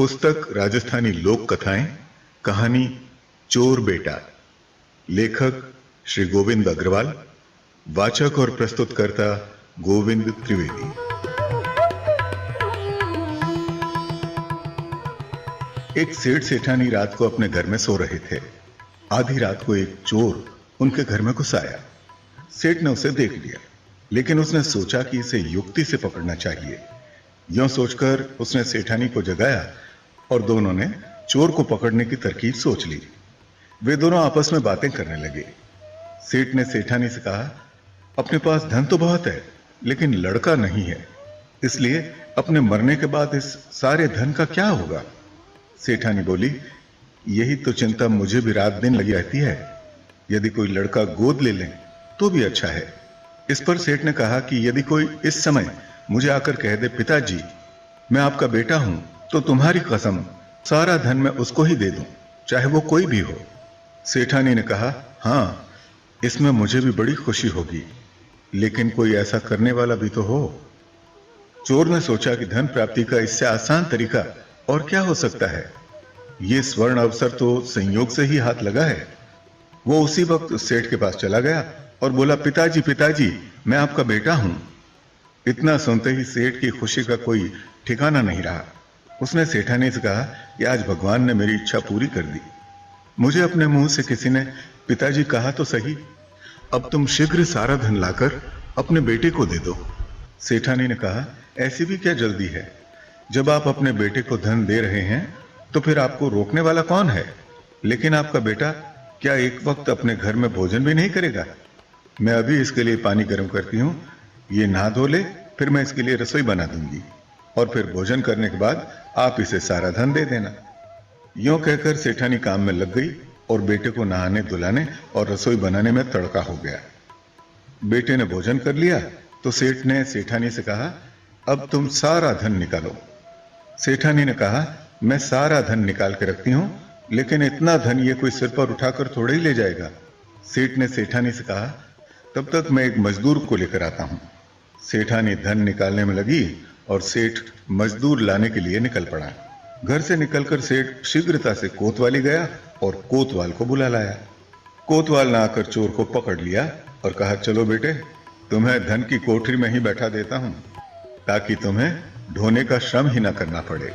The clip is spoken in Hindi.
पुस्तक राजस्थानी लोक कथाएं, कहानी चोर बेटा। लेखक श्री गोविंद अग्रवाल। वाचक और प्रस्तुतकर्ता गोविंद त्रिवेदी। एक सेठ सेठानी रात को अपने घर में सो रहे थे। आधी रात को एक चोर उनके घर में घुस आया। सेठ ने उसे देख लिया, लेकिन उसने सोचा कि इसे युक्ति से पकड़ना चाहिए। यूं सोचकर उसने सेठानी को जगाया और दोनों ने चोर को पकड़ने की तरकीब सोच ली। वे दोनों आपस में बातें करने लगे। सेठ ने सेठानी से कहा, अपने पास धन तो बहुत है, लेकिन लड़का नहीं है, इसलिए अपने मरने के बाद इस सारे धन का क्या होगा? सेठानी बोली, यही तो चिंता मुझे भी रात दिन लगी रहती है। यदि कोई लड़का गोद ले लें तो भी अच्छा है। इस पर सेठ ने कहा कि यदि कोई इस समय मुझे आकर कह दे, पिताजी मैं आपका बेटा हूं, तो तुम्हारी कसम सारा धन मैं उसको ही दे दूं, चाहे वो कोई भी हो। सेठानी ने कहा, हां, इसमें मुझे भी बड़ी खुशी होगी, लेकिन कोई ऐसा करने वाला भी तो हो। चोर ने सोचा कि धन प्राप्ति का इससे आसान तरीका और क्या हो सकता है। ये स्वर्ण अवसर तो संयोग से ही हाथ लगा है। वो उसी वक्त सेठ के पास चला गया और बोला, पिताजी पिताजी मैं आपका बेटा हूं। इतना सुनते ही सेठ की खुशी का कोई ठिकाना नहीं रहा। उसने सेठानी से कहा कि आज भगवान ने मेरी इच्छा पूरी कर दी। मुझे अपने मुंह से किसी ने पिताजी कहा तो सही। अब तुम शीघ्र सारा धन लाकर अपने बेटे को दे दो। सेठानी ने कहा, ऐसी भी क्या जल्दी है? जब आप अपने बेटे को धन दे रहे हैं तो फिर आपको रोकने वाला कौन है? लेकिन आपका बेटा क्या एक वक्त अपने घर में भोजन भी नहीं करेगा? मैं अभी इसके लिए पानी गर्म करती हूं, ये नहा धो ले, फिर मैं इसके लिए रसोई बना दूंगी और फिर भोजन करने के बाद आप इसे सारा धन दे देना। यूं कहकर सेठानी काम में लग गई और बेटे को नहाने धुलाने और रसोई बनाने में तड़का हो गया। बेटे ने भोजन कर लिया तो सेठ ने सेठानी से कहा, अब तुम सारा धन निकालो। सेठानी ने कहा, मैं सारा धन निकाल के रखती हूं, लेकिन इतना धन ये कोई सिर पर उठाकर थोड़े ही ले जाएगा। सेठ ने सेठानी से कहा, तब तक मैं एक मजदूर को लेकर आता हूं। सेठानी धन निकालने में लगी और सेठ मजदूर लाने के लिए निकल पड़ा। घर से निकलकर सेठ शीघ्रता से कोतवाली गया और कोतवाल को बुला लाया। कोतवाल ने आकर चोर को पकड़ लिया और कहा, चलो बेटे, तुम्हें धन की कोठरी में ही बैठा देता हूं, ताकि तुम्हें ढोने का श्रम ही ना करना पड़े।